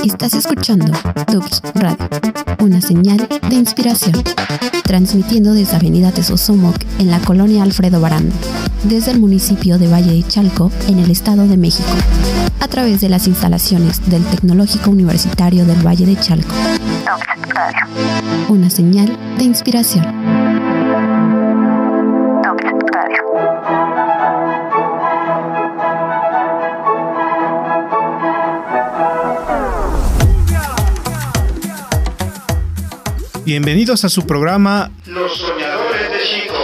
Estás escuchando Tubs Radio, una señal de inspiración, transmitiendo desde Avenida Tezosomoc en la colonia Alfredo Baranda, desde el municipio de Valle de Chalco, en el Estado de México, a través de las instalaciones del Tecnológico Universitario del Valle de Chalco. Tubs Radio, una señal de inspiración. Tubs Radio. Bienvenidos a su programa Los Soñadores de Chico.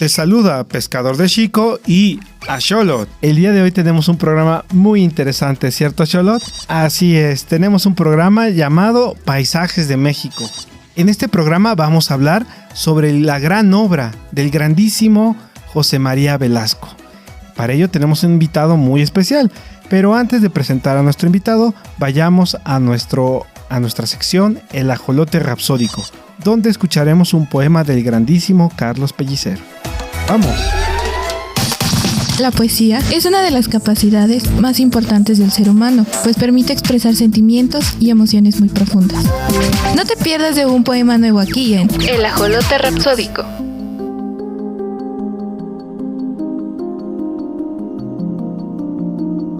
Les saluda Pescador de Chico y Axolot. El día de hoy tenemos un programa muy interesante, ¿cierto, Axolot? Así es, tenemos un programa llamado Paisajes de México. En este programa vamos a hablar sobre la gran obra del grandísimo José María Velasco. Para ello tenemos un invitado muy especial, pero antes de presentar a nuestro invitado, vayamos a nuestra sección El Ajolote Rapsódico, donde escucharemos un poema del grandísimo Carlos Pellicer. ¡Vamos! La poesía es una de las capacidades más importantes del ser humano, pues permite expresar sentimientos y emociones muy profundas. No te pierdas de un poema nuevo aquí en El Ajolote Rapsódico.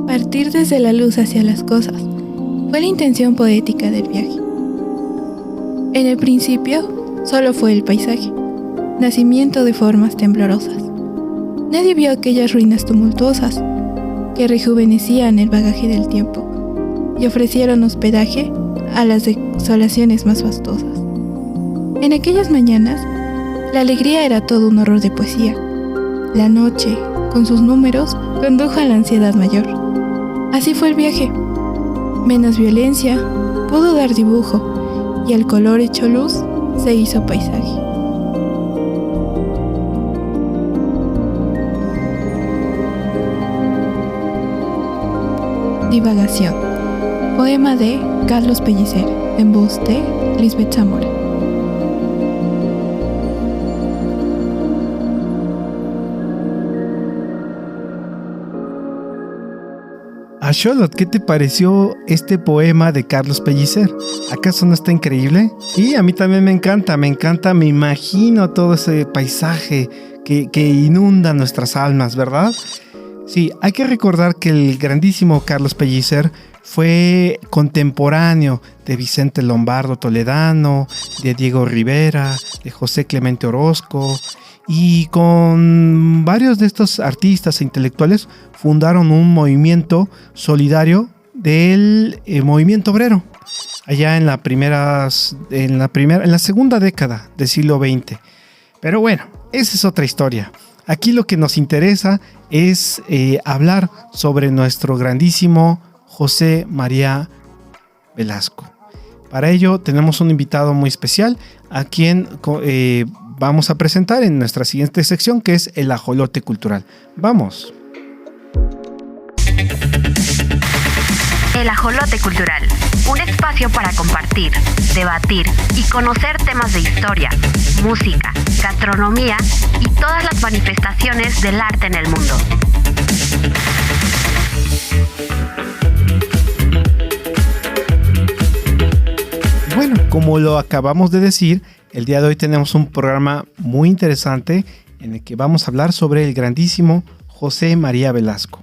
Partir desde la luz hacia las cosas fue la intención poética del viaje. En el principio, solo fue el paisaje, nacimiento de formas temblorosas. Nadie vio aquellas ruinas tumultuosas que rejuvenecían el bagaje del tiempo y ofrecieron hospedaje a las desolaciones más fastosas. En aquellas mañanas, la alegría era todo un horror de poesía. La noche, con sus números, condujo a la ansiedad mayor. Así fue el viaje. Menos violencia pudo dar dibujo y el color hecho luz se hizo paisaje. Divagación. Poema de Carlos Pellicer, en voz de Lisbeth Zamora. Axolot, ¿qué te pareció este poema de Carlos Pellicer? ¿Acaso no está increíble? Sí, a mí también me encanta, me imagino todo ese paisaje que inunda nuestras almas, ¿verdad? Sí, hay que recordar que el grandísimo Carlos Pellicer fue contemporáneo de Vicente Lombardo Toledano, de Diego Rivera, de José Clemente Orozco, y con varios de estos artistas e intelectuales fundaron un movimiento solidario del movimiento obrero allá en la segunda década del siglo XX. Pero bueno, esa es otra historia. Aquí lo que nos interesa es hablar sobre nuestro grandísimo José María Velasco. Para ello tenemos un invitado muy especial a quien vamos a presentar en nuestra siguiente sección, que es El Ajolote Cultural. ¡Vamos! El Ajolote Cultural, un espacio para compartir, debatir y conocer temas de historia, música, gastronomía y todas las manifestaciones del arte en el mundo. Bueno, como lo acabamos de decir, el día de hoy tenemos un programa muy interesante en el que vamos a hablar sobre el grandísimo José María Velasco.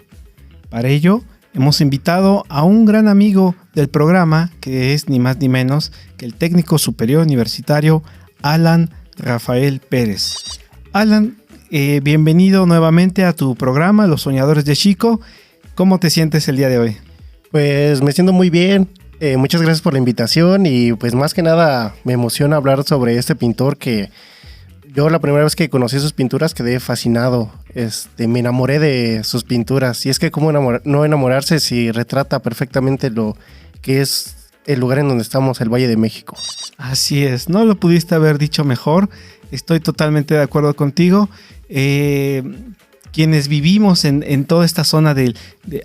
Para ello, hemos invitado a un gran amigo del programa, que es ni más ni menos que el técnico superior universitario Alan Rafael Pérez. Alan, bienvenido nuevamente a tu programa, Los Soñadores de Chico. ¿Cómo te sientes el día de hoy? Pues me siento muy bien. Muchas gracias por la invitación y pues más que nada me emociona hablar sobre este pintor que yo la primera vez que conocí sus pinturas quedé fascinado. Me enamoré de sus pinturas y es que cómo no enamorarse si retrata perfectamente lo que es el lugar en donde estamos, el Valle de México. Así es, no lo pudiste haber dicho mejor. Estoy totalmente de acuerdo contigo. Quienes vivimos en toda esta zona de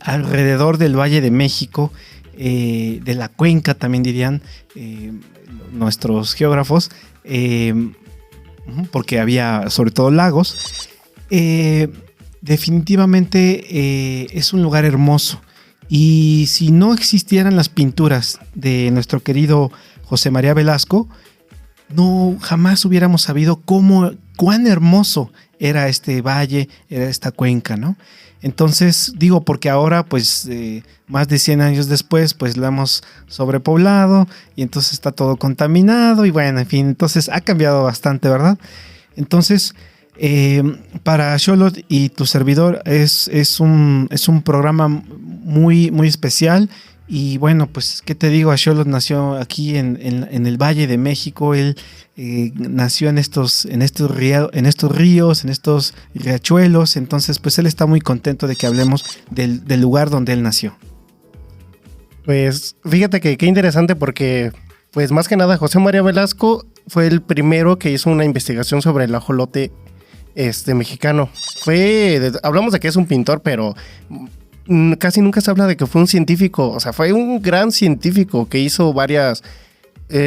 alrededor del Valle de México, de la cuenca también dirían nuestros geógrafos, porque había sobre todo lagos, definitivamente es un lugar hermoso Y si no existieran las pinturas de nuestro querido José María Velasco, no jamás hubiéramos sabido cuán hermoso era este valle, era esta cuenca, ¿no? Entonces, digo, porque ahora, pues, más de 100 años después, pues lo hemos sobrepoblado y entonces está todo contaminado y bueno, en fin, entonces ha cambiado bastante, ¿verdad? Entonces, para Xolotl y tu servidor es un programa muy, muy especial. Y bueno, pues, ¿qué te digo? Xolotl nació aquí en el Valle de México. Él nació en estos ríos, en estos riachuelos. Entonces, pues, él está muy contento de que hablemos del lugar donde él nació. Pues, fíjate que qué interesante porque, pues, más que nada, José María Velasco fue el primero que hizo una investigación sobre el ajolote mexicano. Hablamos de que es un pintor, pero casi nunca se habla de que fue un científico. O sea, fue un gran científico que hizo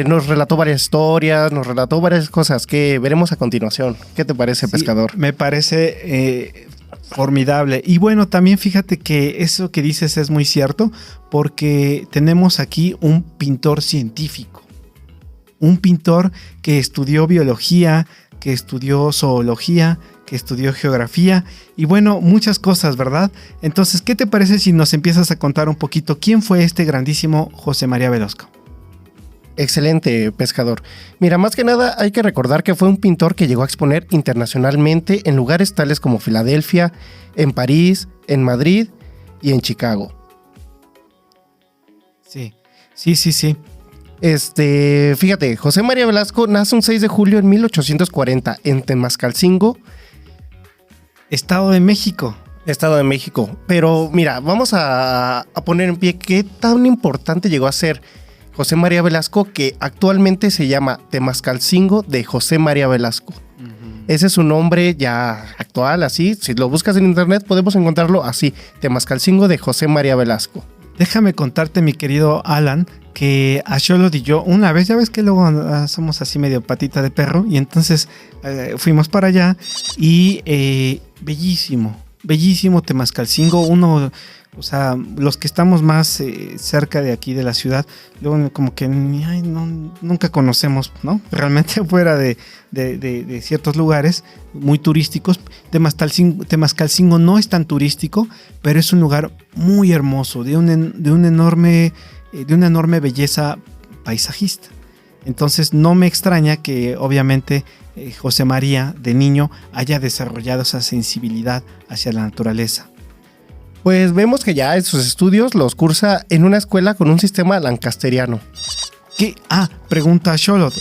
nos relató varias historias, nos relató varias cosas que veremos a continuación. ¿Qué te parece, sí, pescador? Me parece formidable. Y bueno, también fíjate que eso que dices es muy cierto, porque tenemos aquí un pintor científico. Un pintor que estudió biología, que estudió zoología, que estudió geografía y bueno, muchas cosas, ¿verdad? Entonces, ¿qué te parece si nos empiezas a contar un poquito quién fue este grandísimo José María Velasco? Excelente, pescador. Mira, más que nada hay que recordar que fue un pintor que llegó a exponer internacionalmente en lugares tales como Filadelfia, en París, en Madrid y en Chicago. Sí. Fíjate, José María Velasco nace un 6 de julio en 1840 en Temascalcingo, Estado de México. Estado de México. Pero mira, vamos a poner en pie qué tan importante llegó a ser José María Velasco, que actualmente se llama Temascalcingo de José María Velasco. Uh-huh. Ese es su nombre ya actual, así. Si lo buscas en internet podemos encontrarlo así, Temascalcingo de José María Velasco. Déjame contarte, mi querido Alan, que a Xolotl y yo una vez, ya ves que luego somos así medio patita de perro, y entonces fuimos para allá y bellísimo Temascalcingo. O sea, los que estamos más cerca de aquí de la ciudad, luego como que nunca conocemos, ¿no? Realmente fuera de ciertos lugares muy turísticos. Temascalcingo no es tan turístico, pero es un lugar muy hermoso, de una enorme belleza paisajista. Entonces no me extraña que obviamente José María de niño haya desarrollado esa sensibilidad hacia la naturaleza. Pues vemos que ya en sus estudios los cursa en una escuela con un sistema lancasteriano. ¿Qué? Pregunta Xolotl.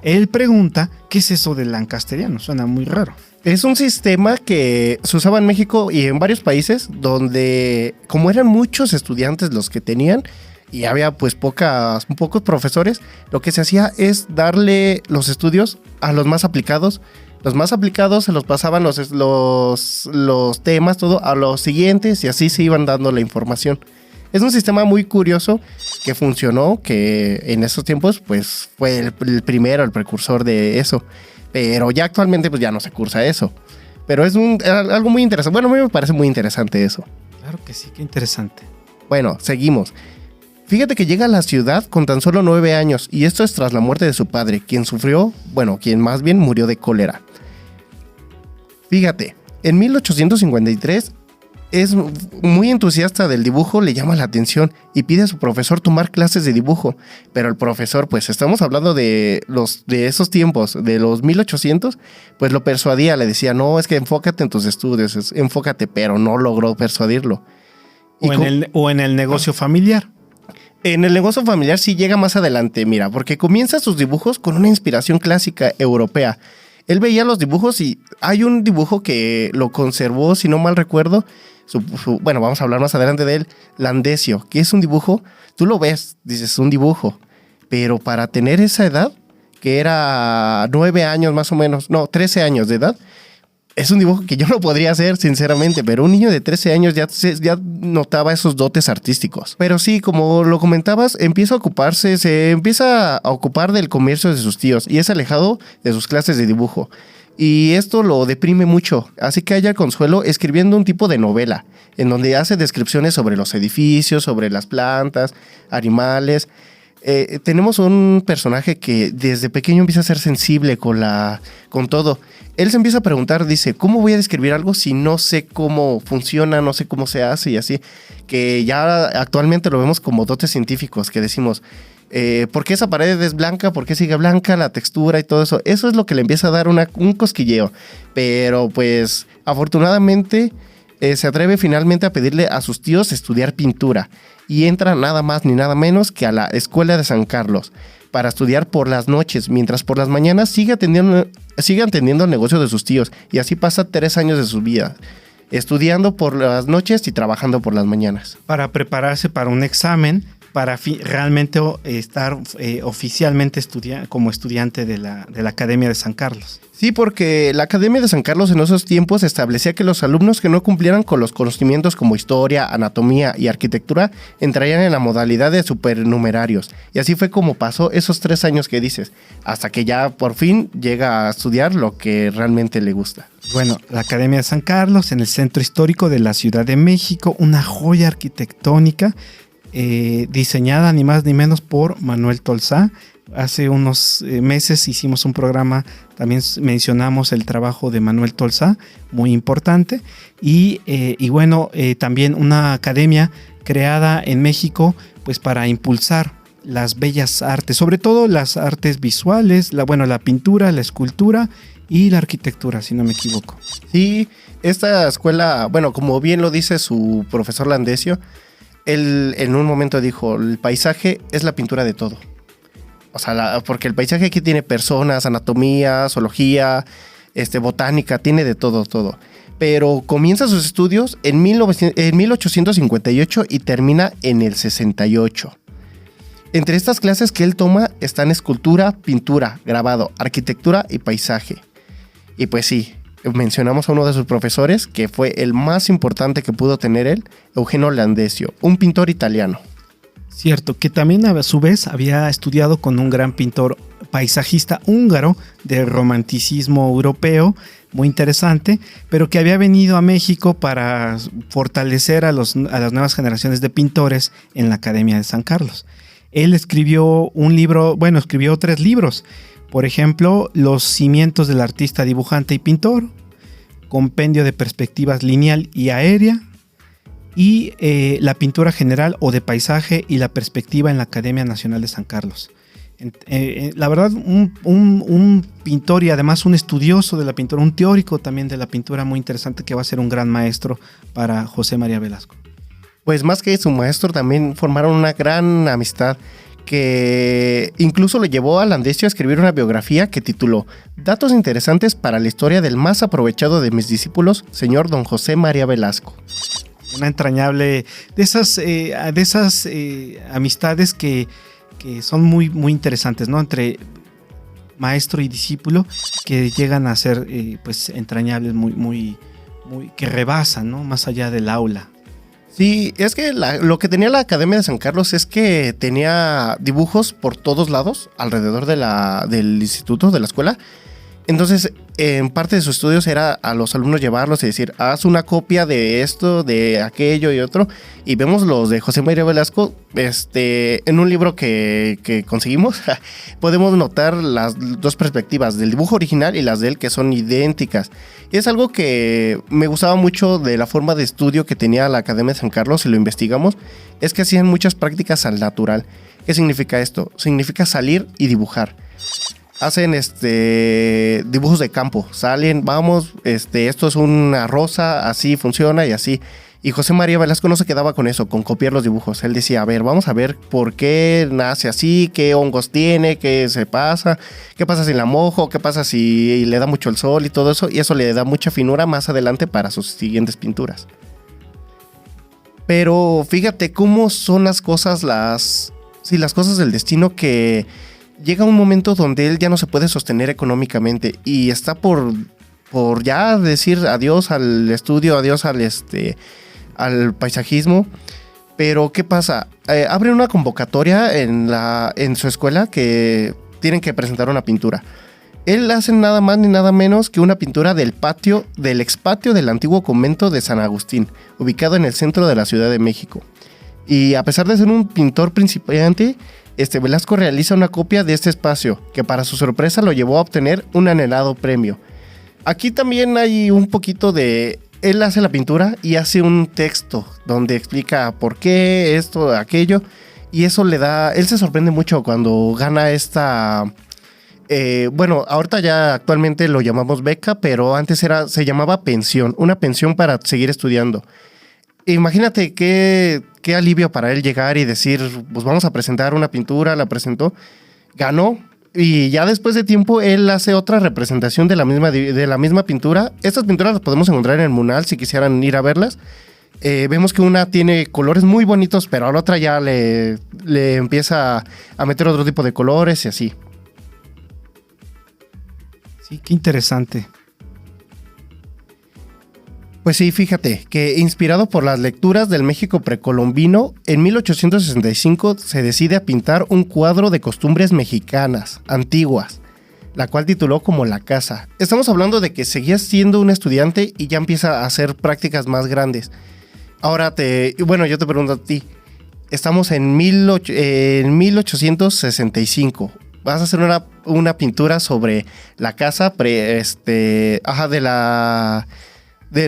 Él pregunta, ¿qué es eso del lancasteriano? Suena muy raro. Es un sistema que se usaba en México y en varios países donde, como eran muchos estudiantes los que tenían y había pues pocos profesores, lo que se hacía es darle los estudios a los más aplicados. Los más aplicados se los pasaban los temas, todo a los siguientes y así se iban dando la información. Es un sistema muy curioso que funcionó, que en esos tiempos pues fue el precursor de eso. Pero ya actualmente pues ya no se cursa eso. Pero es algo muy interesante. Bueno, a mí me parece muy interesante eso. Claro que sí, qué interesante. Bueno, seguimos. Fíjate que llega a la ciudad con tan solo 9 años y esto es tras la muerte de su padre, quien más bien murió de cólera. Fíjate, en 1853 es muy entusiasta del dibujo, le llama la atención y pide a su profesor tomar clases de dibujo. Pero el profesor, pues estamos hablando de esos tiempos, de los 1800, pues lo persuadía, le decía, no, es que enfócate en tus estudios, enfócate, pero no logró persuadirlo. O en el negocio familiar. En el negocio familiar sí llega más adelante, mira, porque comienza sus dibujos con una inspiración clásica europea. Él veía los dibujos y hay un dibujo que lo conservó, si no mal recuerdo, bueno, vamos a hablar más adelante de él, Landesio, que es un dibujo, tú lo ves, dices, un dibujo, pero para tener esa edad, que era 9 años más o menos, no, 13 años de edad, es un dibujo que yo no podría hacer, sinceramente, pero un niño de 13 años ya notaba esos dotes artísticos. Pero sí, como lo comentabas, se empieza a ocupar del comercio de sus tíos y es alejado de sus clases de dibujo. y esto lo deprime mucho, así que halla consuelo escribiendo un tipo de novela, en donde hace descripciones sobre los edificios, sobre las plantas, animales. Tenemos un personaje que desde pequeño empieza a ser sensible con todo. Él se empieza a preguntar, dice, ¿cómo voy a describir algo si no sé cómo funciona, no sé cómo se hace y así? Que ya actualmente lo vemos como dotes científicos, que decimos, ¿por qué esa pared es blanca? ¿Por qué sigue blanca? La textura y todo eso. Eso es lo que le empieza a dar un cosquilleo. Pero pues afortunadamente se atreve finalmente a pedirle a sus tíos estudiar pintura. Y entra nada más ni nada menos que a la Escuela de San Carlos para estudiar por las noches, mientras por las mañanas sigue atendiendo el negocio de sus tíos. Y así pasa 3 años de su vida, estudiando por las noches y trabajando por las mañanas. Para prepararse para un examen, para realmente estar oficialmente como estudiante de la Academia de San Carlos. Sí, porque la Academia de San Carlos en esos tiempos establecía que los alumnos que no cumplieran con los conocimientos como historia, anatomía y arquitectura entrarían en la modalidad de supernumerarios. Y así fue como pasó esos 3 años que dices, hasta que ya por fin llega a estudiar lo que realmente le gusta. Bueno, la Academia de San Carlos en el centro histórico de la Ciudad de México, una joya arquitectónica diseñada ni más ni menos por Manuel Tolsá. Hace unos meses hicimos un programa, también mencionamos el trabajo de Manuel Tolsá, muy importante, y bueno, también una academia creada en México pues para impulsar las bellas artes, sobre todo las artes visuales, la pintura, la escultura y la arquitectura, si no me equivoco. Sí, esta escuela, bueno, como bien lo dice su profesor Landesio, él en un momento dijo, el paisaje es la pintura de todo. O sea, porque el paisaje aquí tiene personas, anatomía, zoología, botánica, tiene de todo. Pero comienza sus estudios en 1858 y termina en el 68. Entre estas clases que él toma están escultura, pintura, grabado, arquitectura y paisaje. Y pues sí, mencionamos a uno de sus profesores, que fue el más importante que pudo tener él, Eugenio Landesio, un pintor italiano. Cierto, que también a su vez había estudiado con un gran pintor paisajista húngaro del romanticismo europeo, muy interesante, pero que había venido a México para fortalecer a las nuevas generaciones de pintores en la Academia de San Carlos. Él escribió escribió 3 libros. Por ejemplo, Los cimientos del artista, dibujante y pintor, Compendio de perspectivas lineal y aérea, y la pintura general o de paisaje y la perspectiva en la Academia Nacional de San Carlos. La verdad, un pintor y además un estudioso de la pintura, un teórico también de la pintura muy interesante, que va a ser un gran maestro para José María Velasco. Pues más que su maestro, también formaron una gran amistad que incluso le llevó a Landesio a escribir una biografía que tituló Datos interesantes para la historia del más aprovechado de mis discípulos, señor don José María Velasco. Una entrañable de esas amistades que son muy, muy interesantes, ¿no? Entre maestro y discípulo, que llegan a ser pues entrañables, muy, que rebasan, ¿no? Más allá del aula. Sí, es que lo que tenía la Academia de San Carlos es que tenía dibujos por todos lados, alrededor del instituto, de la escuela. Entonces, en parte de sus estudios era a los alumnos llevarlos y decir, haz una copia de esto, de aquello y otro. Y vemos los de José María Velasco, en un libro que conseguimos, podemos notar las 2 perspectivas, del dibujo original y las de él, que son idénticas. Y es algo que me gustaba mucho de la forma de estudio que tenía la Academia de San Carlos, y lo investigamos, es que hacían muchas prácticas al natural. ¿Qué significa esto? Significa salir y dibujar. Hacen dibujos de campo, salen, vamos, esto es una rosa, así funciona y así. Y José María Velasco no se quedaba con eso, con copiar los dibujos. Él decía, a ver, vamos a ver por qué nace así, qué hongos tiene, qué pasa si la mojo, qué pasa si le da mucho el sol y todo eso. Y eso le da mucha finura más adelante para sus siguientes pinturas. Pero fíjate cómo son las cosas, las cosas del destino, que llega un momento donde él ya no se puede sostener económicamente y está por ya decir adiós al estudio, adiós al paisajismo. Pero ¿qué pasa? Abre una convocatoria en su escuela que tienen que presentar una pintura. Él hace nada más ni nada menos que una pintura del expatio del antiguo convento de San Agustín, ubicado en el centro de la Ciudad de México. Y a pesar de ser un pintor principiante, Velasco realiza una copia de este espacio, que para su sorpresa lo llevó a obtener un anhelado premio. Aquí también hay un poquito de... Él hace la pintura y hace un texto donde explica por qué esto, aquello, y eso le da... Él se sorprende mucho cuando gana esta... bueno, ahorita ya actualmente lo llamamos beca, pero antes se llamaba pensión, una pensión para seguir estudiando. Imagínate qué alivio para él llegar y decir, pues vamos a presentar una pintura, la presentó, ganó, y ya después de tiempo él hace otra representación de la misma pintura. Estas pinturas las podemos encontrar en el Munal si quisieran ir a verlas. Vemos que una tiene colores muy bonitos, pero a la otra ya le empieza a meter otro tipo de colores y así. Sí, qué interesante. Pues sí, fíjate que inspirado por las lecturas del México precolombino, en 1865 se decide a pintar un cuadro de costumbres mexicanas, antiguas, la cual tituló como La Casa. Estamos hablando de que seguía siendo un estudiante y ya empieza a hacer prácticas más grandes. Ahora yo te pregunto a ti, estamos en 1865. Vas a hacer una pintura sobre la casa de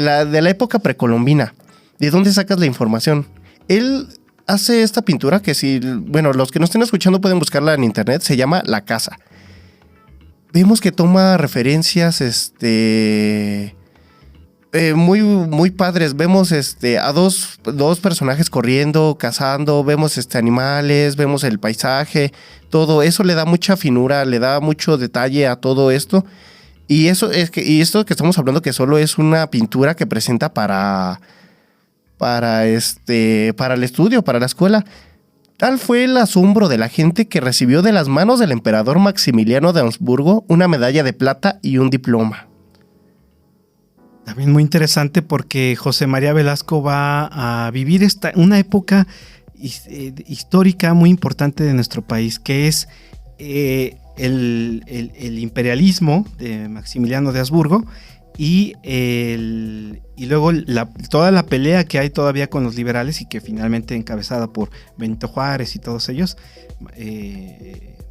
la época precolombina. ¿De dónde sacas la información? Él hace esta pintura que los que no estén escuchando pueden buscarla en internet, se llama La Casa. Vemos que toma referencias muy, muy padres. Vemos a dos personajes corriendo, cazando, vemos animales, vemos el paisaje, todo eso le da mucha finura, le da mucho detalle a todo esto. Y esto que estamos hablando que solo es una pintura que presenta para el estudio, para la escuela. Tal fue el asombro de la gente que recibió de las manos del emperador Maximiliano de Habsburgo una medalla de plata y un diploma. También muy interesante porque José María Velasco va a vivir una época histórica muy importante de nuestro país, que es el imperialismo de Maximiliano de Habsburgo y luego toda la pelea que hay todavía con los liberales y que finalmente encabezada por Benito Juárez y todos ellos,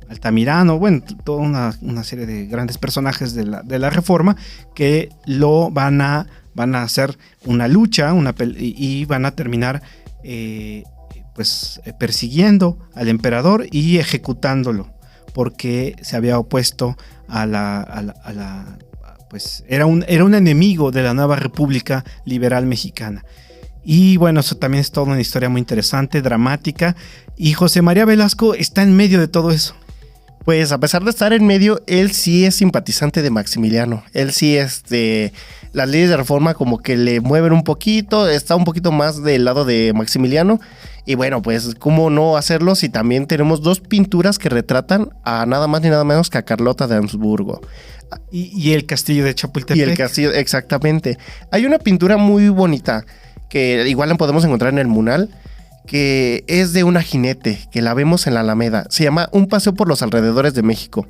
Altamirano, bueno, toda una serie de grandes personajes de la Reforma que lo van a hacer una lucha y van a terminar persiguiendo al emperador y ejecutándolo porque se había opuesto era un enemigo de la nueva República Liberal Mexicana. Y bueno, eso también es toda una historia muy interesante, dramática, y José María Velasco está en medio de todo eso. Pues a pesar de estar en medio, él sí es simpatizante de Maximiliano. Él sí, las leyes de reforma como que le mueven un poquito, está un poquito más del lado de Maximiliano. Y bueno, pues cómo no hacerlo si también tenemos dos pinturas que retratan a nada más ni nada menos que a Carlota de Habsburgo. Y el castillo de Chapultepec. Y el castillo, exactamente. Hay una pintura muy bonita que igual la podemos encontrar en el Munal, que es de una jinete, que la vemos en la Alameda. Se llama Un paseo por los alrededores de México.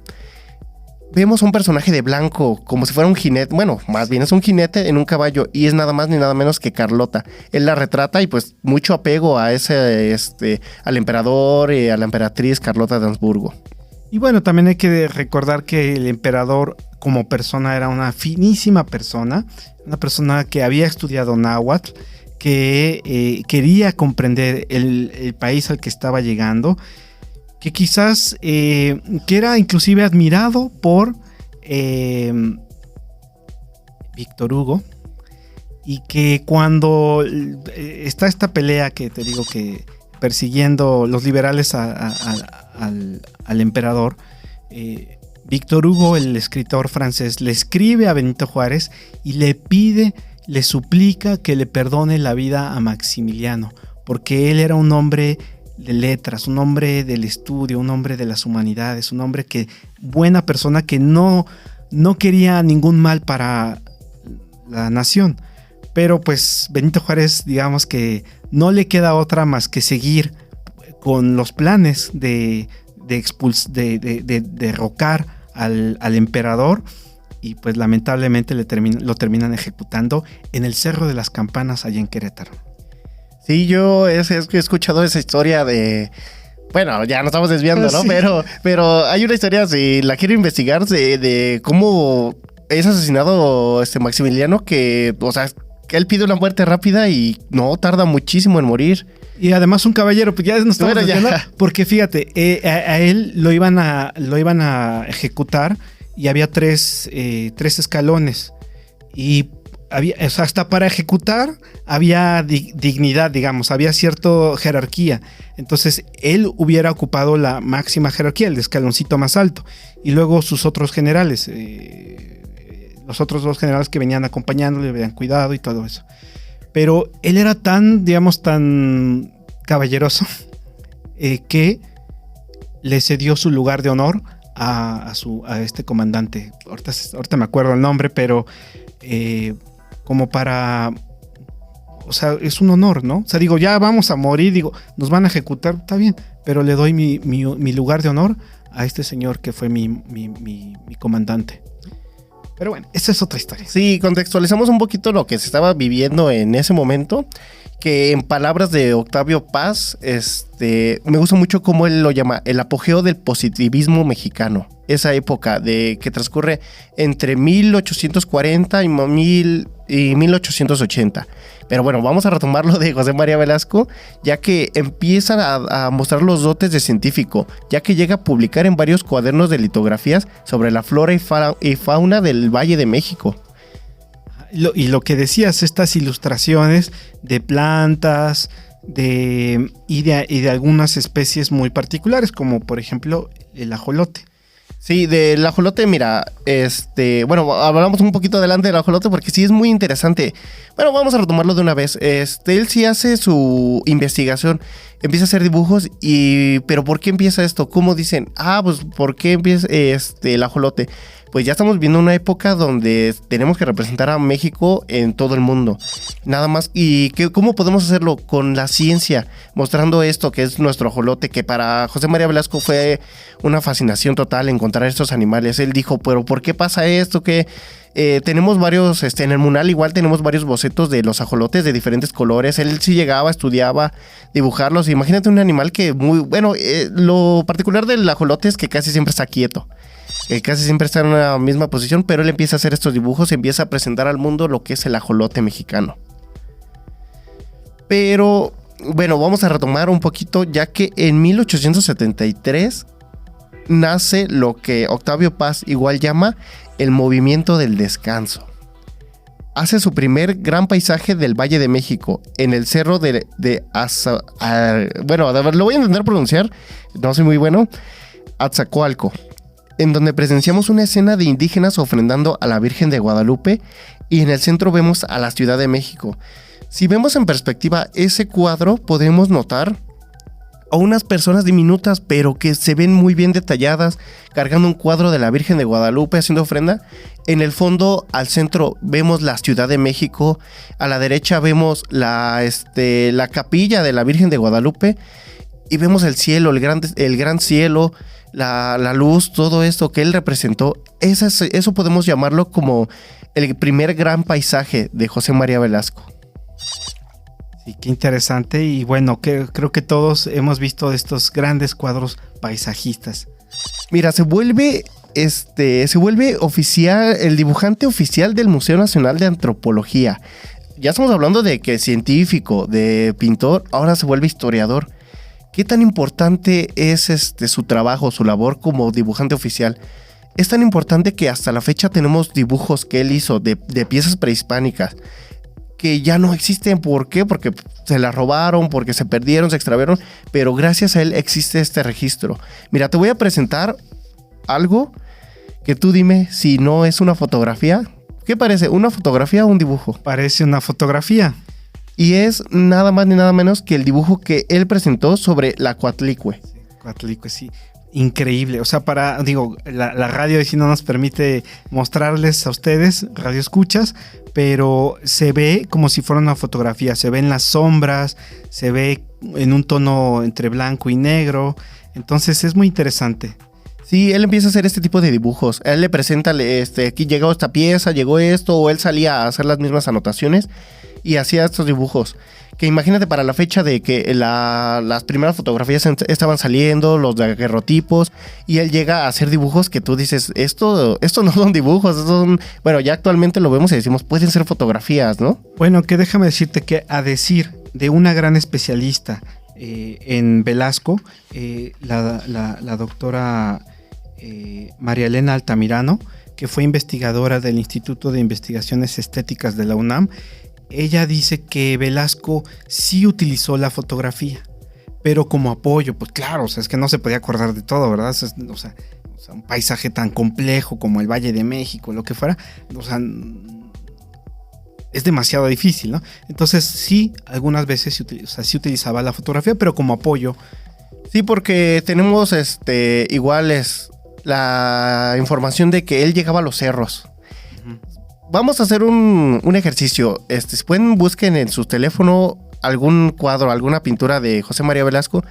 Vemos un personaje de blanco, como si fuera un jinete. Bueno, más bien es un jinete en un caballo, y es nada más ni nada menos que Carlota. Él la retrata y pues mucho apego a al emperador y a la emperatriz Carlota de Habsburgo. Y bueno, también hay que recordar que el emperador como persona era una finísima persona, una persona que había estudiado náhuatl, que quería comprender el país al que estaba llegando, que quizás que era inclusive admirado por Víctor Hugo, y que cuando está esta pelea que te digo que persiguiendo los liberales al emperador, Víctor Hugo, el escritor francés, le escribe a Benito Juárez y le suplica que le perdone la vida a Maximiliano, porque él era un hombre de letras, un hombre del estudio, un hombre de las humanidades, un hombre buena persona que no quería ningún mal para la nación. Pero pues Benito Juárez, digamos que no le queda otra más que seguir con los planes de derrocar al emperador y pues lamentablemente lo terminan ejecutando en el Cerro de las Campanas allá en Querétaro. Sí, yo he escuchado esa historia de... Bueno, ya nos estamos desviando, ¿no? Sí. Pero hay una historia, si la quiero investigar, de cómo es asesinado Maximiliano, que, o sea, que él pide una muerte rápida y no tarda muchísimo en morir. Y además un caballero, pues ya nos estamos desviando, porque fíjate, a él lo iban a ejecutar y había tres escalones y había, o sea, hasta para ejecutar había dignidad, digamos, había cierta jerarquía. Entonces él hubiera ocupado la máxima jerarquía, el escaloncito más alto, y luego sus otros generales, los otros 2 generales que venían acompañándole, le habían cuidado y todo eso. Pero él era tan, digamos, tan caballeroso que le cedió su lugar de honor a este comandante. Ahorita me acuerdo el nombre, pero como para... O sea, es un honor, ¿no? O sea, digo, ya vamos a morir, digo, nos van a ejecutar, está bien, pero le doy mi lugar de honor a este señor que fue mi comandante. Pero bueno, esa es otra historia. Sí, contextualizamos un poquito lo que se estaba viviendo en ese momento, que en palabras de Octavio Paz, me gusta mucho cómo él lo llama, el apogeo del positivismo mexicano. Esa época que transcurre entre 1840 y 1880. Pero bueno, vamos a retomar lo de José María Velasco, ya que empiezan a mostrar los dotes de científico, ya que llega a publicar en varios cuadernos de litografías sobre la flora y fauna del Valle de México. Y lo que decías, estas ilustraciones de plantas y de algunas especies muy particulares, como por ejemplo el ajolote. Sí, del ajolote, mira, bueno, hablamos un poquito adelante del ajolote porque sí es muy interesante. Bueno, vamos a retomarlo de una vez. Él sí hace su investigación, empieza a hacer dibujos pero ¿por qué empieza esto? ¿Cómo dicen? Pues ¿por qué empieza el ajolote? Pues ya estamos viendo una época donde tenemos que representar a México en todo el mundo. Nada más, ¿y cómo podemos hacerlo? Con la ciencia, mostrando esto que es nuestro ajolote, que para José María Velasco fue una fascinación total encontrar estos animales. Él dijo, pero ¿por qué pasa esto? Que tenemos varios, en el Munal igual tenemos varios bocetos de los ajolotes de diferentes colores. Él sí llegaba, estudiaba, dibujarlos. Imagínate un animal que lo particular del ajolote es que casi siempre está quieto. Casi siempre está en una misma posición, pero él empieza a hacer estos dibujos, empieza a presentar al mundo lo que es el ajolote mexicano. Pero, bueno, vamos a retomar un poquito, ya que en 1873 nace lo que Octavio Paz igual llama el movimiento del descanso. Hace su primer gran paisaje del Valle de México, en el cerro bueno, lo voy a intentar pronunciar, no soy muy bueno, Azcapotzalco, en donde presenciamos una escena de indígenas ofrendando a la Virgen de Guadalupe y en el centro vemos a la Ciudad de México. Si vemos en perspectiva ese cuadro, podemos notar a unas personas diminutas, pero que se ven muy bien detalladas, cargando un cuadro de la Virgen de Guadalupe haciendo ofrenda. En el fondo, al centro, vemos la Ciudad de México. A la derecha vemos la capilla de la Virgen de Guadalupe. Y vemos el cielo, el gran cielo, la luz, todo esto que él representó. Eso podemos llamarlo como el primer gran paisaje de José María Velasco. Sí, qué interesante. Y bueno, creo que todos hemos visto estos grandes cuadros paisajistas. Mira, se vuelve oficial, el dibujante oficial del Museo Nacional de Antropología. Ya estamos hablando de que científico, de pintor, ahora se vuelve historiador. ¿Qué tan importante es su trabajo, su labor como dibujante oficial? Es tan importante que hasta la fecha tenemos dibujos que él hizo de piezas prehispánicas que ya no existen. ¿Por qué? Porque se las robaron, porque se perdieron, se extraviaron, pero gracias a él existe este registro. Mira, te voy a presentar algo que tú dime si no es una fotografía. ¿Qué parece? ¿Una fotografía o un dibujo? Parece una fotografía. Y es nada más ni nada menos que el dibujo que él presentó sobre la Coatlicue. Sí, Coatlicue, sí. Increíble. O sea, la radio sí no nos permite mostrarles a ustedes, radio escuchas, pero se ve como si fuera una fotografía. Se ven las sombras, se ve en un tono entre blanco y negro. Entonces es muy interesante. Sí, él empieza a hacer este tipo de dibujos. Él le presenta, aquí llegó esta pieza, llegó esto, o él salía a hacer las mismas anotaciones y hacía estos dibujos. Que imagínate para la fecha de que las primeras fotografías estaban saliendo, los daguerrotipos, y él llega a hacer dibujos que tú dices, esto no son dibujos, bueno, ya actualmente lo vemos y decimos, pueden ser fotografías, ¿no? Bueno, que déjame decirte que a decir de una gran especialista en Velasco, la doctora María Elena Altamirano, que fue investigadora del Instituto de Investigaciones Estéticas de la UNAM, ella dice que Velasco sí utilizó la fotografía, pero como apoyo, pues claro, o sea, es que no se podía acordar de todo, ¿verdad? O sea, un paisaje tan complejo como el Valle de México, lo que fuera, o sea, es demasiado difícil, ¿no? Entonces sí, algunas veces sí utilizaba la fotografía, pero como apoyo. Sí, porque tenemos iguales la información de que él llegaba a los cerros. Vamos a hacer un ejercicio. Si pueden, busquen en su teléfono algún cuadro, alguna pintura de José María Velasco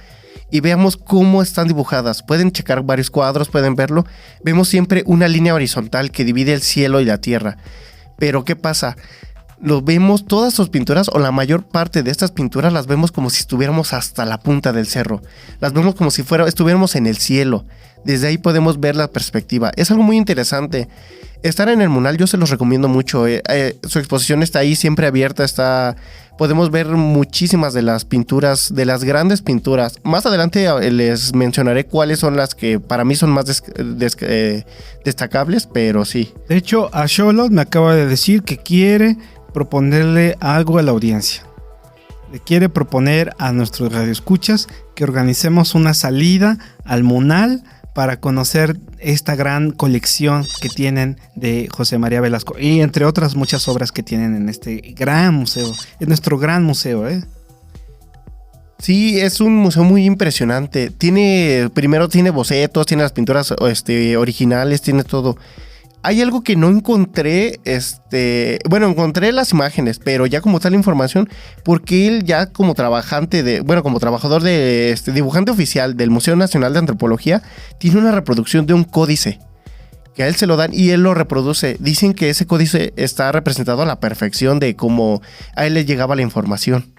y veamos cómo están dibujadas. Pueden checar varios cuadros, pueden verlo. Vemos siempre una línea horizontal que divide el cielo y la tierra. Pero ¿qué pasa? Lo vemos, todas sus pinturas o la mayor parte de estas pinturas las vemos como si estuviéramos hasta la punta del cerro. Las vemos como si estuviéramos en el cielo. Desde ahí podemos ver la perspectiva. Es algo muy interesante. Estar en el Munal yo se los recomiendo mucho. Su exposición está ahí siempre abierta. Podemos ver muchísimas de las pinturas, de las grandes pinturas. Más adelante les mencionaré cuáles son las que para mí son más destacables, pero sí. De hecho, a Xolotl me acaba de decir que quiere proponerle algo a la audiencia. Le quiere proponer a nuestros radioescuchas que organicemos una salida al Munal para conocer esta gran colección que tienen de José María Velasco y entre otras muchas obras que tienen en este gran museo, en nuestro gran museo, ¿eh? Sí, es un museo muy impresionante. Primero tiene bocetos, tiene las pinturas originales, tiene todo. Hay algo que no encontré, encontré las imágenes, pero ya como tal la información, porque él ya como como trabajador de dibujante oficial del Museo Nacional de Antropología, tiene una reproducción de un códice, que a él se lo dan y él lo reproduce. Dicen que ese códice está representado a la perfección de cómo a él le llegaba la información.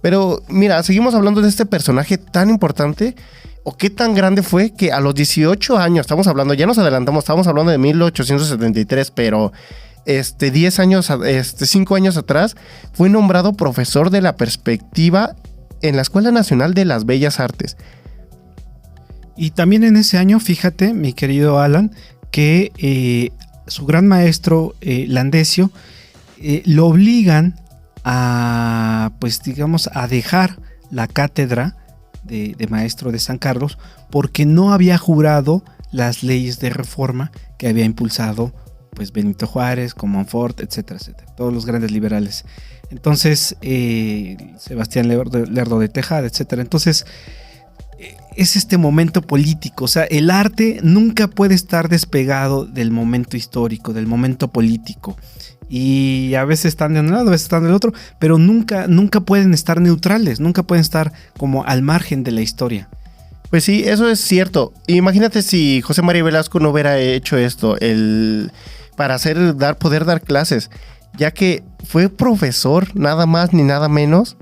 Pero mira, seguimos hablando de este personaje tan importante. ¿O qué tan grande fue que a los 18 años, ya nos adelantamos, estamos hablando de 1873, pero 5 años atrás, fue nombrado profesor de la perspectiva en la Escuela Nacional de las Bellas Artes? Y también en ese año, fíjate, mi querido Alan, que su gran maestro, Landesio, lo obligan a dejar la cátedra de maestro de San Carlos porque no había jurado las leyes de reforma que había impulsado pues Benito Juárez, Comonfort, etcétera, etcétera, todos los grandes liberales. Entonces Sebastián Lerdo de Tejada, etcétera. Entonces es este momento político, o sea, el arte nunca puede estar despegado del momento histórico, del momento político. Y a veces están de un lado, a veces están del otro, pero nunca pueden estar neutrales, nunca pueden estar como al margen de la historia. Pues sí, eso es cierto. Imagínate si José María Velasco no hubiera hecho esto, para poder dar clases, ya que fue profesor nada más ni nada menos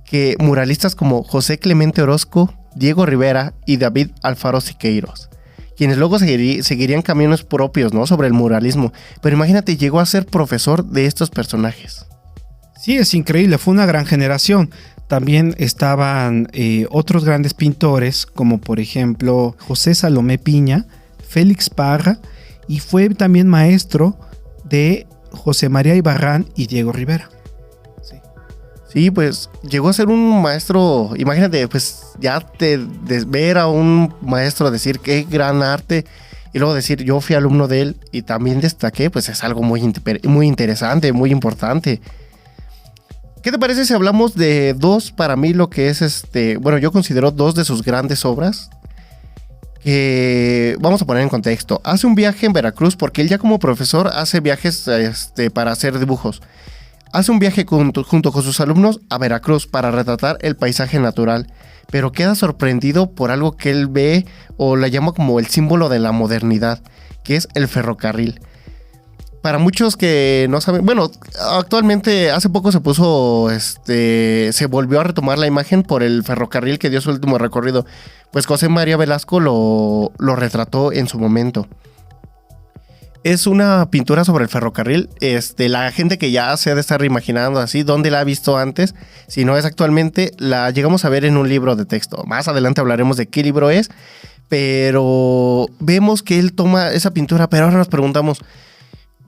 que muralistas como José Clemente Orozco, Diego Rivera y David Alfaro Siqueiros, quienes luego seguirían caminos propios, ¿no?, sobre el muralismo. Pero imagínate, llegó a ser profesor de estos personajes. Sí, es increíble, fue una gran generación. También estaban otros grandes pintores, como por ejemplo José Salomé Piña, Félix Parra, y fue también maestro de José María Ibarrán y Diego Rivera. Sí, pues llegó a ser un maestro. Imagínate, pues ya ver a un maestro decir qué gran arte y luego decir yo fui alumno de él y también destaqué, pues es algo muy interesante, muy importante. ¿Qué te parece si hablamos de para mí lo que es yo considero dos de sus grandes obras que vamos a poner en contexto? Hace un viaje en Veracruz porque él ya como profesor hace viajes para hacer dibujos. Hace un viaje junto con sus alumnos a Veracruz para retratar el paisaje natural, pero queda sorprendido por algo que él ve o la llama como el símbolo de la modernidad, que es el ferrocarril. Para muchos que no saben, bueno, actualmente hace poco se volvió a retomar la imagen por el ferrocarril que dio su último recorrido, pues José María Velasco lo retrató en su momento. Es una pintura sobre el ferrocarril. La gente que ya se ha de estar imaginando así, ¿dónde la ha visto antes? Si no es actualmente, la llegamos a ver en un libro de texto. Más adelante hablaremos de qué libro es, pero vemos que él toma esa pintura, pero ahora nos preguntamos,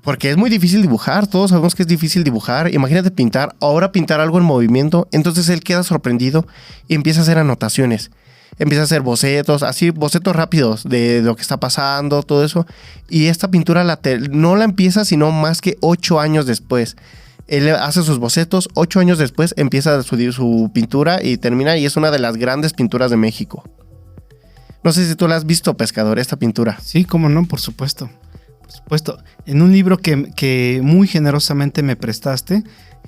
porque es muy difícil dibujar, todos sabemos que es difícil dibujar, imagínate pintar algo en movimiento. Entonces él queda sorprendido y empieza a hacer anotaciones. Empieza a hacer bocetos, así bocetos rápidos de lo que está pasando, todo eso. Y esta pintura no la empieza sino más que 8 años después. Él hace sus bocetos, 8 años después empieza su pintura y termina, y es una de las grandes pinturas de México. No sé si tú la has visto, Pescador, esta pintura. Sí, cómo no, por supuesto. Por supuesto. En un libro que muy generosamente me prestaste,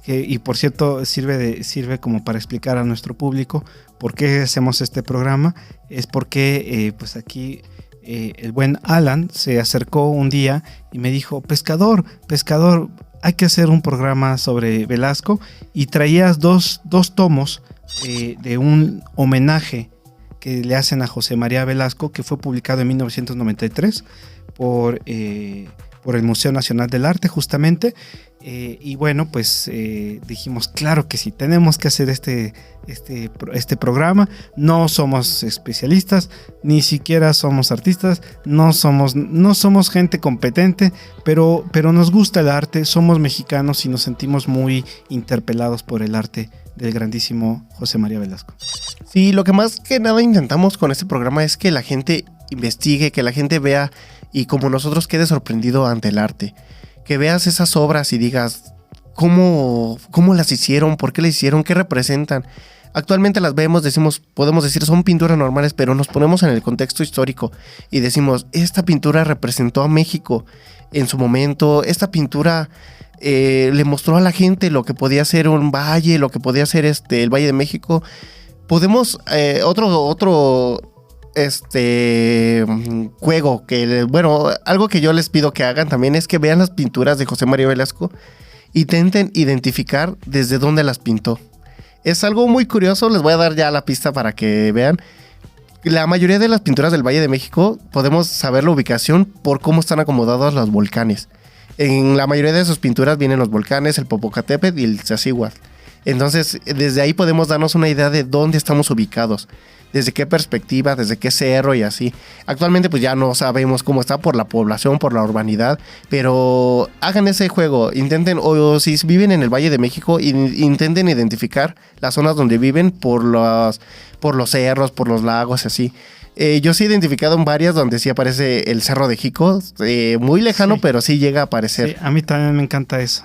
y por cierto sirve como para explicar a nuestro público por qué hacemos este programa, es porque pues aquí el buen Alan se acercó un día y me dijo, pescador, hay que hacer un programa sobre Velasco, y traías dos tomos de un homenaje que le hacen a José María Velasco, que fue publicado en 1993 por el Museo Nacional del Arte, justamente. Y bueno, pues dijimos, claro que sí, tenemos que hacer este programa. No somos especialistas, ni siquiera somos artistas, no somos gente competente, pero nos gusta el arte, somos mexicanos y nos sentimos muy interpelados por el arte del grandísimo José María Velasco. Sí, lo que más que nada intentamos con este programa es que la gente investigue, que la gente vea y como nosotros quede sorprendido ante el arte. Que veas esas obras y digas cómo las hicieron, por qué las hicieron, qué representan. Actualmente las vemos, podemos decir son pinturas normales, pero nos ponemos en el contexto histórico y decimos, esta pintura representó a México en su momento, esta pintura le mostró a la gente lo que podía ser un valle, lo que podía ser el Valle de México. Podemos, otro juego algo que yo les pido que hagan también es que vean las pinturas de José María Velasco, intenten identificar desde dónde las pintó. Es algo muy curioso, les voy a dar ya la pista para que vean. La mayoría de las pinturas del Valle de México podemos saber la ubicación por cómo están acomodados los volcanes. En la mayoría de sus pinturas vienen los volcanes, el Popocatépetl y el Iztaccíhuatl. Entonces, desde ahí podemos darnos una idea de dónde estamos ubicados, desde qué perspectiva, desde qué cerro y así. Actualmente pues ya no sabemos cómo está por la población, por la urbanidad, pero hagan ese juego, intenten, o si viven en el Valle de México, intenten identificar las zonas donde viven por los cerros, por los lagos y así. Yo sí he identificado en varias donde sí aparece el Cerro de Jico, muy lejano, sí, pero sí llega a aparecer. Sí, a mí también me encanta eso.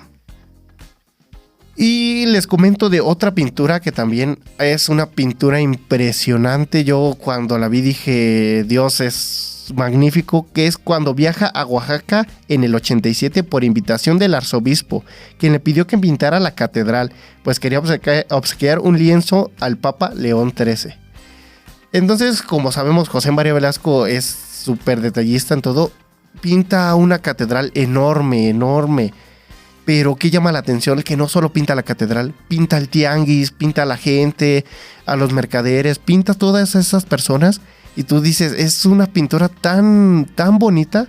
Y les comento de otra pintura que también es una pintura impresionante. Yo cuando la vi dije, Dios, es magnífico, que es cuando viaja a Oaxaca en el 87 por invitación del arzobispo, quien le pidió que pintara la catedral, pues quería obsequiar un lienzo al Papa León XIII. Entonces, como sabemos, José María Velasco es súper detallista en todo. Pinta una catedral enorme. Pero ¿qué llama la atención? Que no solo pinta la catedral, pinta el tianguis, pinta a la gente, a los mercaderes, pinta a todas esas personas. Y tú dices, es una pintura tan bonita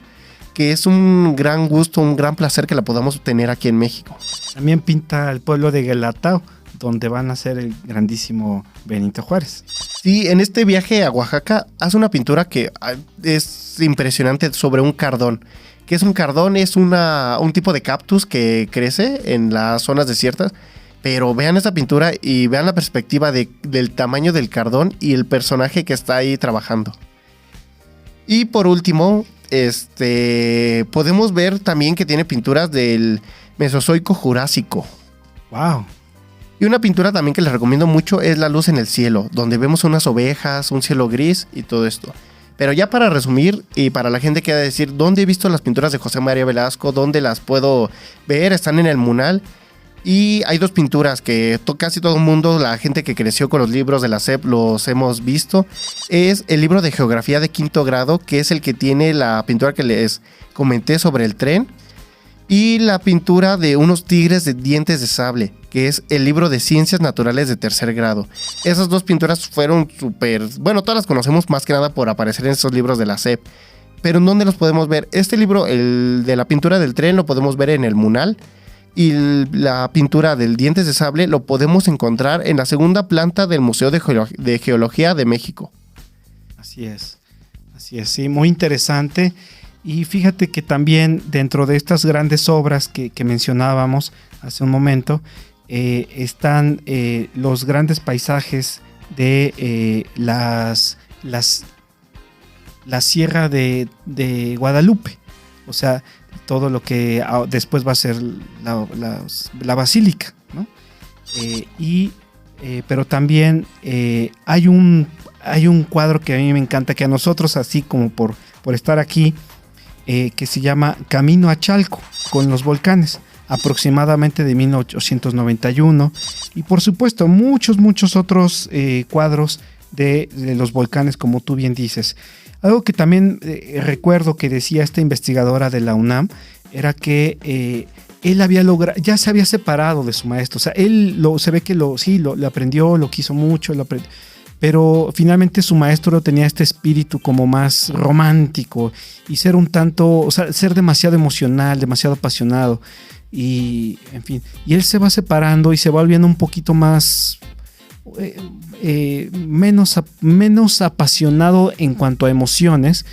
que es un gran gusto, un gran placer que la podamos tener aquí en México. También pinta el pueblo de Guelatao, donde van a ser el grandísimo Benito Juárez. Sí, en este viaje a Oaxaca hace una pintura que es impresionante sobre un cardón. ¿Qué es un cardón? Es un tipo de cactus que crece en las zonas desiertas. Pero vean esta pintura y vean la perspectiva del tamaño del cardón y el personaje que está ahí trabajando. Y por último, podemos ver también que tiene pinturas del Mesozoico Jurásico. ¡Wow! Y una pintura también que les recomiendo mucho es La luz en el cielo, donde vemos unas ovejas, un cielo gris y todo esto. Pero ya para resumir, y para la gente que ha de decir, ¿dónde he visto las pinturas de José María Velasco? ¿Dónde las puedo ver? Están en el Munal. Y hay dos pinturas que casi todo el mundo, la gente que creció con los libros de la SEP, los hemos visto. Es el libro de geografía de quinto grado, que es el que tiene la pintura que les comenté sobre el tren. Y la pintura de unos tigres de dientes de sable, que es el libro de ciencias naturales de tercer grado. Esas dos pinturas fueron súper... Bueno, todas las conocemos más que nada por aparecer en esos libros de la SEP. Pero ¿en dónde los podemos ver? Este libro, el de la pintura del tren, lo podemos ver en el Munal. Y la pintura del dientes de sable lo podemos encontrar en la segunda planta del Museo de Geología de México. Así es, sí, muy interesante. Y fíjate que también dentro de estas grandes obras que mencionábamos hace un momento, están los grandes paisajes de la Sierra de Guadalupe. O sea, todo lo que después va a ser la basílica, ¿no? Pero también hay un cuadro que a mí me encanta, que a nosotros, así como por estar aquí, que se llama Camino a Chalco, con los volcanes, aproximadamente de 1891, y por supuesto muchos otros cuadros de los volcanes, como tú bien dices. Algo que también recuerdo que decía esta investigadora de la UNAM era que él había logrado, ya se había separado de su maestro. O sea, él se ve que lo aprendió, lo quiso mucho, pero finalmente su maestro tenía este espíritu como más romántico y ser un tanto, o sea, ser demasiado emocional, demasiado apasionado. Y en fin, y él se va separando y se va volviendo un poquito más... menos apasionado en cuanto a emociones,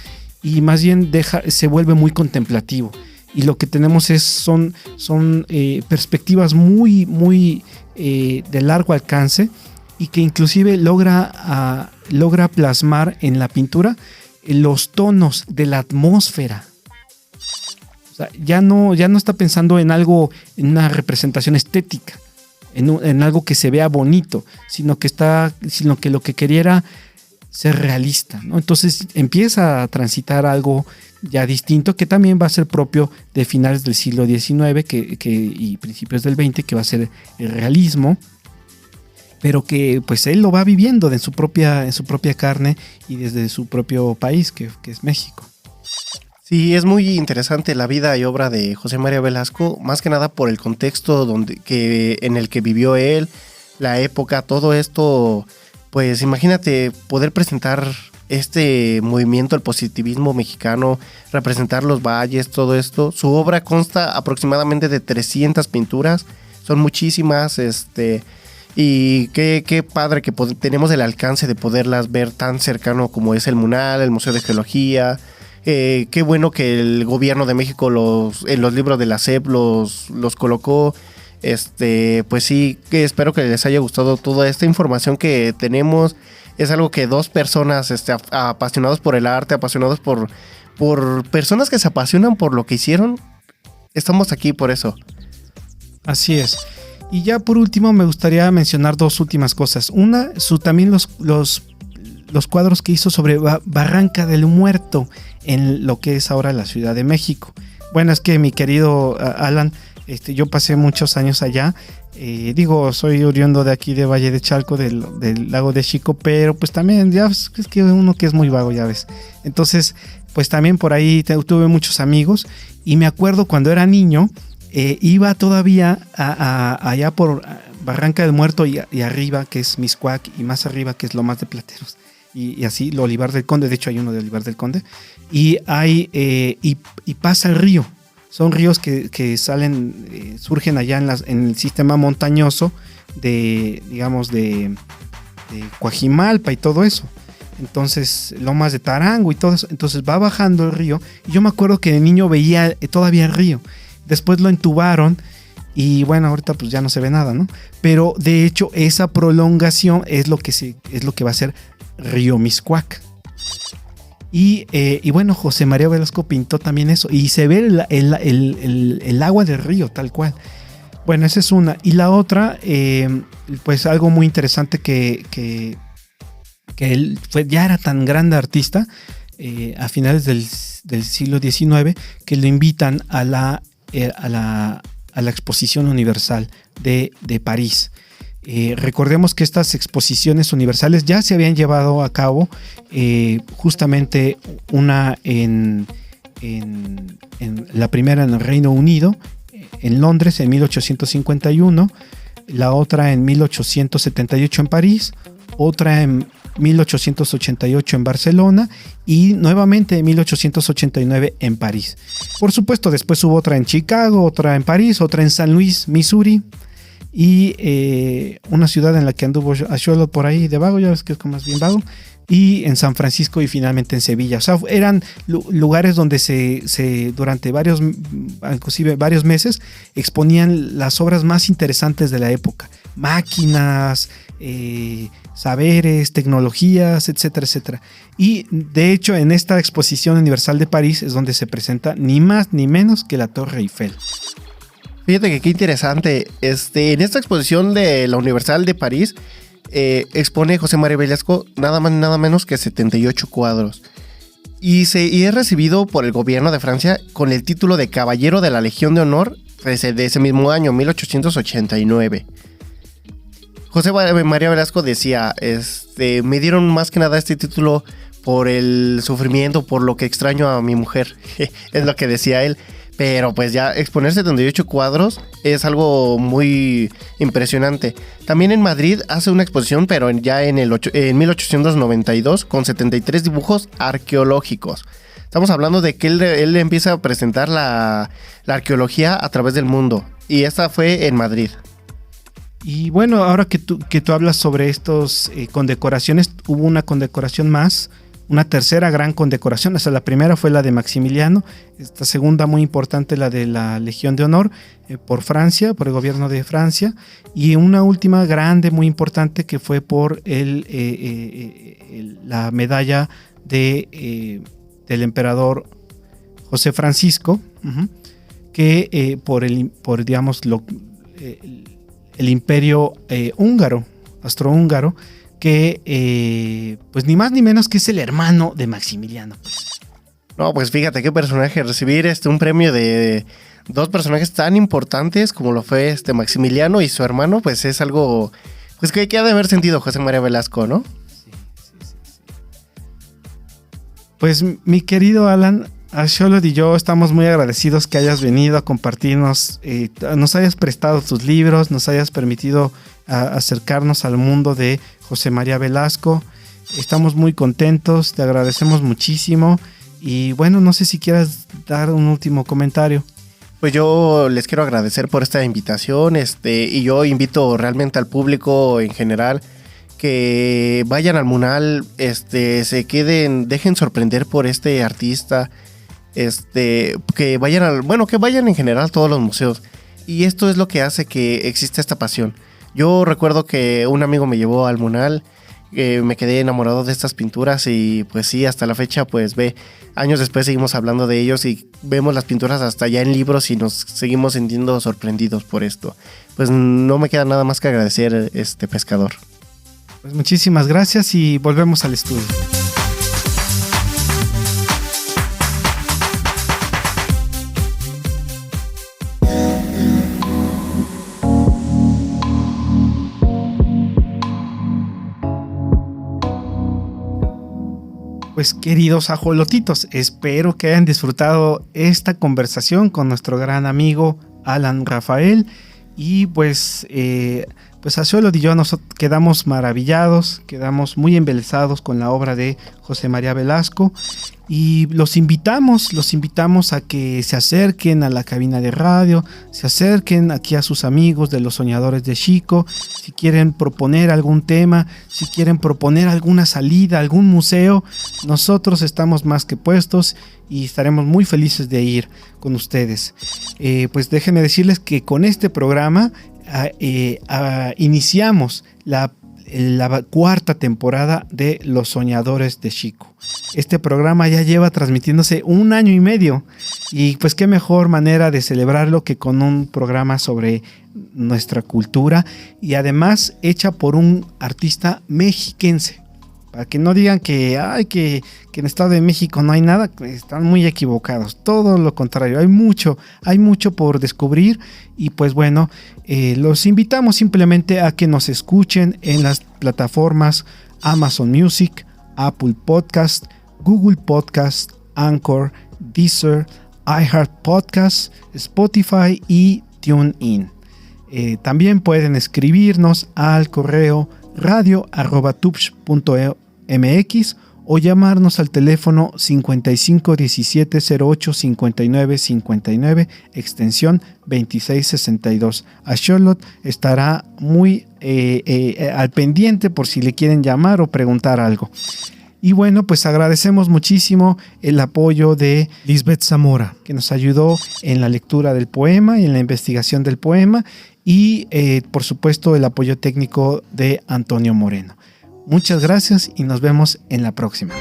y más bien se vuelve muy contemplativo, y lo que tenemos son perspectivas muy de largo alcance, y que inclusive logra plasmar en la pintura los tonos de la atmósfera. O sea, ya no está pensando en algo, en una representación estética, en algo que se vea bonito, sino que lo que quería era ser realista, ¿no? Entonces empieza a transitar algo ya distinto, que también va a ser propio de finales del siglo XIX y principios del XX, que va a ser el realismo, pero que pues él lo va viviendo en su propia carne y desde su propio país, que es México. Sí, es muy interesante la vida y obra de José María Velasco, más que nada por el contexto en el que vivió él, la época, todo esto. Pues imagínate poder presentar este movimiento, el positivismo mexicano, representar los valles, todo esto. Su obra consta aproximadamente de 300 pinturas, son muchísimas, y qué padre que tenemos el alcance de poderlas ver tan cercano como es el Munal, el Museo de Geología. Qué bueno que el gobierno de México en los libros de la SEP los colocó. Pues sí, que espero que les haya gustado toda esta información que tenemos. Es algo que dos personas apasionados por el arte, apasionados por personas que se apasionan por lo que hicieron, estamos aquí por eso. Así es. Y ya por último me gustaría mencionar dos últimas cosas. Una, también los cuadros que hizo sobre Barranca del Muerto, en lo que es ahora la Ciudad de México. Bueno, es que mi querido Alan, yo pasé muchos años allá. Soy oriundo de aquí de Valle de Chalco, del lago de Xico, pero pues también ya es que uno que es muy vago, ya ves. Entonces, pues también por ahí tuve muchos amigos, y me acuerdo cuando era niño, iba todavía allá por Barranca del Muerto y arriba, que es Mixcoac, y más arriba, que es Lomas de Plateros. Y así, lo Olivar del Conde, de hecho hay uno de Olivar del Conde, y pasa el río. Son ríos que salen, surgen allá en el sistema montañoso de Coajimalpa y todo eso. Entonces, Lomas de Tarango y todo eso. Entonces va bajando el río. Y yo me acuerdo que de niño veía todavía el río. Después lo entubaron y bueno, ahorita pues ya no se ve nada, ¿no? Pero de hecho esa prolongación es lo que va a ser Río Mixcoac. Y bueno, José María Velasco pintó también eso, y se ve el agua del río tal cual. Bueno, esa es una. Y la otra, pues algo muy interesante que él ya era tan grande artista, a finales del siglo XIX, que lo invitan a la a la Exposición Universal de París. Recordemos que estas exposiciones universales ya se habían llevado a cabo, justamente una en la primera en el Reino Unido, en Londres en 1851, la otra en 1878 en París, otra en 1888 en Barcelona y nuevamente en 1889 en París. Por supuesto, después hubo otra en Chicago, otra en París, otra en San Luis, Missouri, y una ciudad en la que anduvo a Xolotl por ahí de vago, ya ves que es como más bien vago, y en San Francisco y finalmente en Sevilla. O sea, eran lugares donde se durante inclusive varios meses exponían las obras más interesantes de la época, máquinas, saberes, tecnologías, etcétera, etcétera. Y de hecho en esta Exposición Universal de París es donde se presenta ni más ni menos que la Torre Eiffel. Fíjate que qué interesante. En esta exposición de la Universal de París expone José María Velasco nada más nada menos que 78 cuadros. Y es recibido por el gobierno de Francia con el título de Caballero de la Legión de Honor de ese mismo año, 1889. José María Velasco decía, me dieron más que nada este título por el sufrimiento, por lo que extraño a mi mujer. Es lo que decía él. Pero pues ya exponer 78 cuadros es algo muy impresionante. También en Madrid hace una exposición, pero ya en 1892, con 73 dibujos arqueológicos. Estamos hablando de que él empieza a presentar la arqueología a través del mundo. Y esta fue en Madrid. Y bueno, ahora que tú hablas sobre estos condecoraciones, hubo una condecoración más, una tercera gran condecoración. O sea, la primera fue la de Maximiliano, esta segunda muy importante, la de la Legión de Honor por Francia, por el gobierno de Francia, y una última grande, muy importante, que fue por la medalla del emperador José Francisco, que por digamos el imperio húngaro, austrohúngaro, que pues ni más ni menos que es el hermano de Maximiliano. No, pues fíjate qué personaje, recibir un premio de dos personajes tan importantes como lo fue Maximiliano y su hermano, pues es algo pues que ha de haber sentido José María Velasco, ¿no? Sí. Pues mi querido Alan, a Xolotl y yo estamos muy agradecidos que hayas venido a compartirnos, nos hayas prestado tus libros, nos hayas permitido acercarnos al mundo de José María Velasco. Estamos muy contentos, te agradecemos muchísimo y bueno, no sé si quieras dar un último comentario. Pues yo les quiero agradecer por esta invitación, y yo invito realmente al público en general que vayan al Munal, dejen sorprender por este artista, que vayan en general a todos los museos. Y esto es lo que hace que exista esta pasión. Yo recuerdo que un amigo me llevó al Munal, me quedé enamorado de estas pinturas y pues sí, hasta la fecha pues años después seguimos hablando de ellos y vemos las pinturas hasta ya en libros y nos seguimos sintiendo sorprendidos por esto. Pues no me queda nada más que agradecer, pescador. Pues muchísimas gracias y volvemos al estudio. Pues queridos ajolotitos, espero que hayan disfrutado esta conversación con nuestro gran amigo Alan Rafael y pues a Xolotl y yo nos quedamos maravillados, quedamos muy embelesados con la obra de José María Velasco y los invitamos a que se acerquen a la cabina de radio, se acerquen aquí a sus amigos de los Soñadores de Xico, si quieren proponer algún tema, si quieren proponer alguna salida, algún museo, nosotros estamos más que puestos y estaremos muy felices de ir con ustedes. Pues déjenme decirles que con este programa iniciamos la cuarta temporada de Los Soñadores de Xico. Este programa ya lleva transmitiéndose 1 año y medio y pues qué mejor manera de celebrarlo que con un programa sobre nuestra cultura y además hecha por un artista mexiquense. Para que no digan que en el Estado de México no hay nada, están muy equivocados. Todo lo contrario, hay mucho por descubrir. Y pues bueno, los invitamos simplemente a que nos escuchen en las plataformas Amazon Music, Apple Podcast, Google Podcast, Anchor, Deezer, iHeart Podcast, Spotify y TuneIn. También pueden escribirnos al correo radio@tupsh.mx o llamarnos al teléfono 55 17 08 59 59 extensión 2662. A Charlotte estará muy al pendiente por si le quieren llamar o preguntar algo. Y bueno, pues agradecemos muchísimo el apoyo de Lisbeth Zamora, que nos ayudó en la lectura del poema y en la investigación del poema, y por supuesto el apoyo técnico de Antonio Moreno. Muchas gracias y nos vemos en la próxima.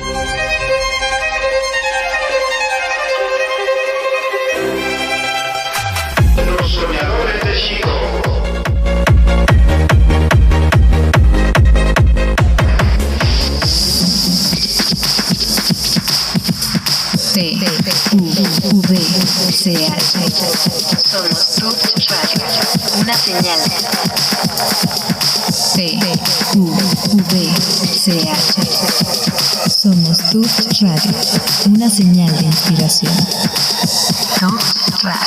Los soñadores de Chico. TUVCH. Somos Tupsh Radio, una señal. TUVCH. Somos Tupsh Radio, una señal de inspiración. Tupsh Radio.